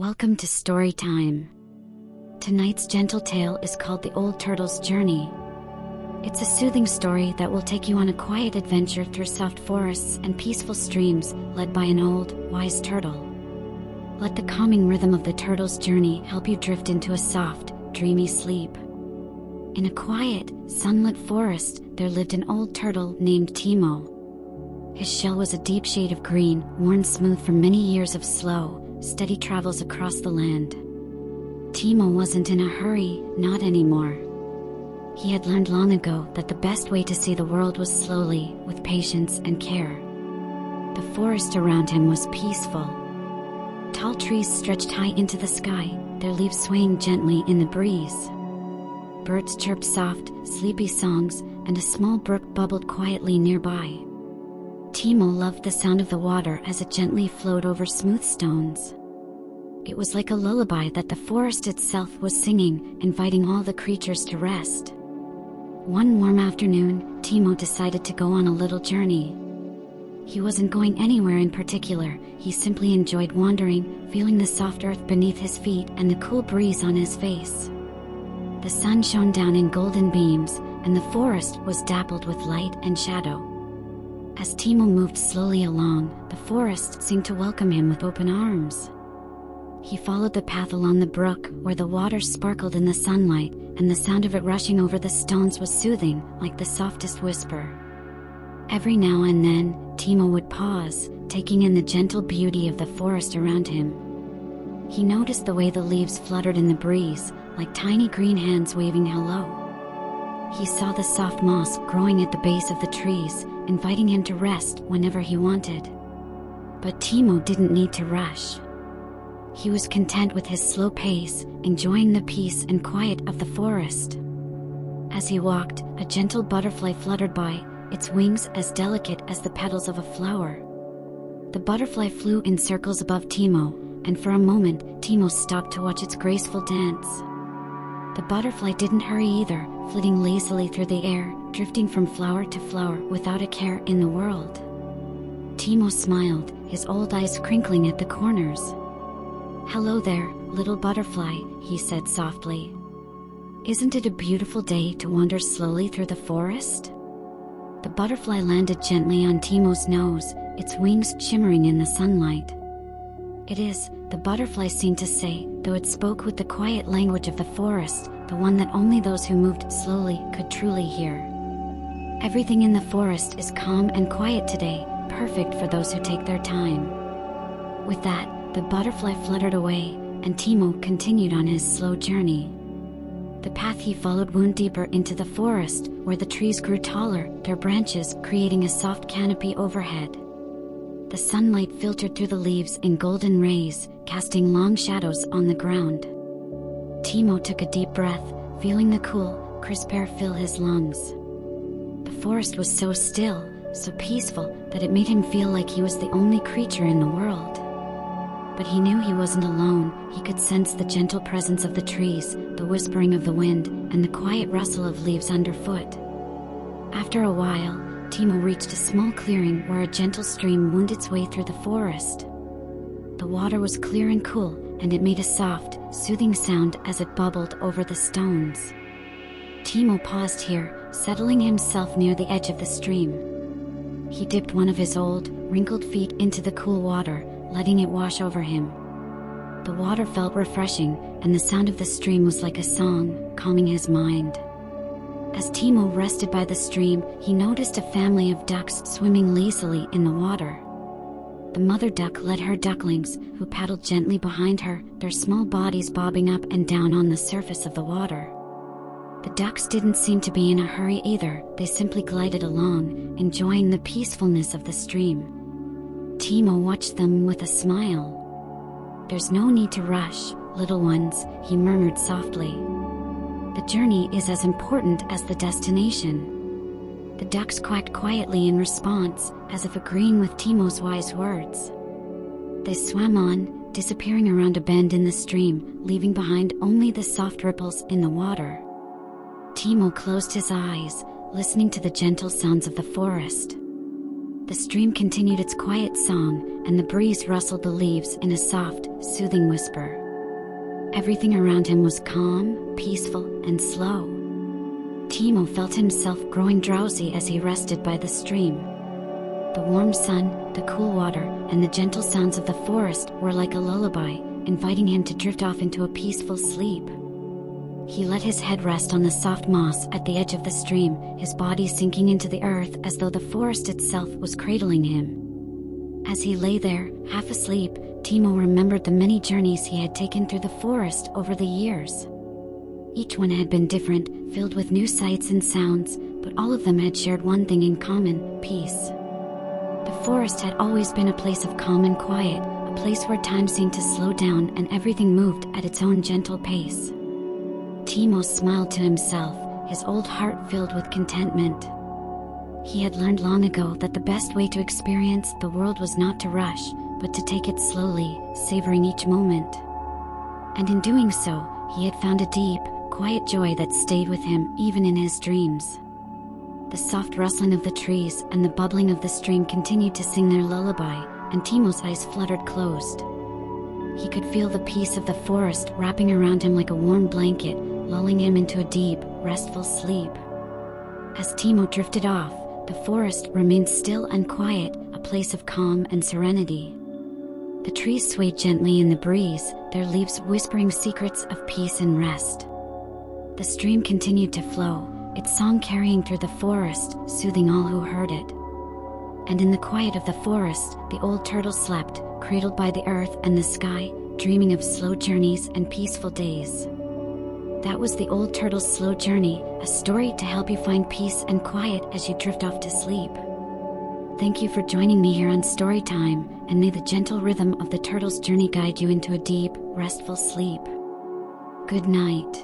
Welcome to Story Time. Tonight's gentle tale is called The Old Turtle's Journey. It's a soothing story that will take you on a quiet adventure through soft forests and peaceful streams led by an old, wise turtle. Let the calming rhythm of the turtle's journey help you drift into a soft, dreamy sleep. In a quiet, sunlit forest, there lived an old turtle named Timo. His shell was a deep shade of green, worn smooth from many years of slow, steady travels across the land. Timo wasn't in a hurry, not anymore. He had learned long ago that the best way to see the world was slowly, with patience and care. The forest around him was peaceful. Tall trees stretched high into the sky, their leaves swaying gently in the breeze. Birds chirped soft, sleepy songs, and a small brook bubbled quietly nearby. Timo loved the sound of the water as it gently flowed over smooth stones. It was like a lullaby that the forest itself was singing, inviting all the creatures to rest. One warm afternoon, Timo decided to go on a little journey. He wasn't going anywhere in particular, he simply enjoyed wandering, feeling the soft earth beneath his feet and the cool breeze on his face. The sun shone down in golden beams, and the forest was dappled with light and shadow. As Timo moved slowly along, the forest seemed to welcome him with open arms. He followed the path along the brook, where the water sparkled in the sunlight, and the sound of it rushing over the stones was soothing, like the softest whisper. Every now and then, Timo would pause, taking in the gentle beauty of the forest around him. He noticed the way the leaves fluttered in the breeze, like tiny green hands waving hello. He saw the soft moss growing at the base of the trees, inviting him to rest whenever he wanted. But Timo didn't need to rush. He was content with his slow pace, enjoying the peace and quiet of the forest. As he walked, a gentle butterfly fluttered by, its wings as delicate as the petals of a flower. The butterfly flew in circles above Timo, and for a moment, Timo stopped to watch its graceful dance. The butterfly didn't hurry either, flitting lazily through the air, drifting from flower to flower without a care in the world. Timo smiled, his old eyes crinkling at the corners. "Hello there, little butterfly," he said softly. "Isn't it a beautiful day to wander slowly through the forest?" The butterfly landed gently on Timo's nose, its wings shimmering in the sunlight. "It is," the butterfly seemed to say, though it spoke with the quiet language of the forest, the one that only those who moved slowly could truly hear. "Everything in the forest is calm and quiet today, perfect for those who take their time." With that, the butterfly fluttered away, and Timo continued on his slow journey. The path he followed wound deeper into the forest, where the trees grew taller, their branches creating a soft canopy overhead. The sunlight filtered through the leaves in golden rays, casting long shadows on the ground. Timo took a deep breath, feeling the cool, crisp air fill his lungs. The forest was so still, so peaceful, that it made him feel like he was the only creature in the world. But he knew he wasn't alone. He could sense the gentle presence of the trees, the whispering of the wind, and the quiet rustle of leaves underfoot. After a while, Timo reached a small clearing where a gentle stream wound its way through the forest. The water was clear and cool, and it made a soft, soothing sound as it bubbled over the stones. Timo paused here, settling himself near the edge of the stream. He dipped one of his old, wrinkled feet into the cool water, letting it wash over him. The water felt refreshing, and the sound of the stream was like a song, calming his mind. As Timo rested by the stream, he noticed a family of ducks swimming lazily in the water. The mother duck led her ducklings, who paddled gently behind her, their small bodies bobbing up and down on the surface of the water. The ducks didn't seem to be in a hurry either, they simply glided along, enjoying the peacefulness of the stream. Timo watched them with a smile. "There's no need to rush, little ones," he murmured softly. "The journey is as important as the destination." The ducks quacked quietly in response, as if agreeing with Timo's wise words. They swam on, disappearing around a bend in the stream, leaving behind only the soft ripples in the water. Timo closed his eyes, listening to the gentle sounds of the forest. The stream continued its quiet song, and the breeze rustled the leaves in a soft, soothing whisper. Everything around him was calm, peaceful, and slow. Timo felt himself growing drowsy as he rested by the stream. The warm sun, the cool water, and the gentle sounds of the forest were like a lullaby, inviting him to drift off into a peaceful sleep. He let his head rest on the soft moss at the edge of the stream, his body sinking into the earth as though the forest itself was cradling him. As he lay there, half asleep, Timo remembered the many journeys he had taken through the forest over the years. Each one had been different, filled with new sights and sounds, but all of them had shared one thing in common: peace. The forest had always been a place of calm and quiet, a place where time seemed to slow down and everything moved at its own gentle pace. Timo smiled to himself, his old heart filled with contentment. He had learned long ago that the best way to experience the world was not to rush, but to take it slowly, savoring each moment. And in doing so, he had found a deep, quiet joy that stayed with him even in his dreams. The soft rustling of the trees and the bubbling of the stream continued to sing their lullaby, and Timo's eyes fluttered closed. He could feel the peace of the forest wrapping around him like a warm blanket, lulling him into a deep, restful sleep. As Timo drifted off, the forest remained still and quiet, a place of calm and serenity. The trees swayed gently in the breeze, their leaves whispering secrets of peace and rest. The stream continued to flow, its song carrying through the forest, soothing all who heard it. And in the quiet of the forest, the old turtle slept, cradled by the earth and the sky, dreaming of slow journeys and peaceful days. That was the old turtle's slow journey, a story to help you find peace and quiet as you drift off to sleep. Thank you for joining me here on Storytime, and may the gentle rhythm of the turtle's journey guide you into a deep, restful sleep. Good night.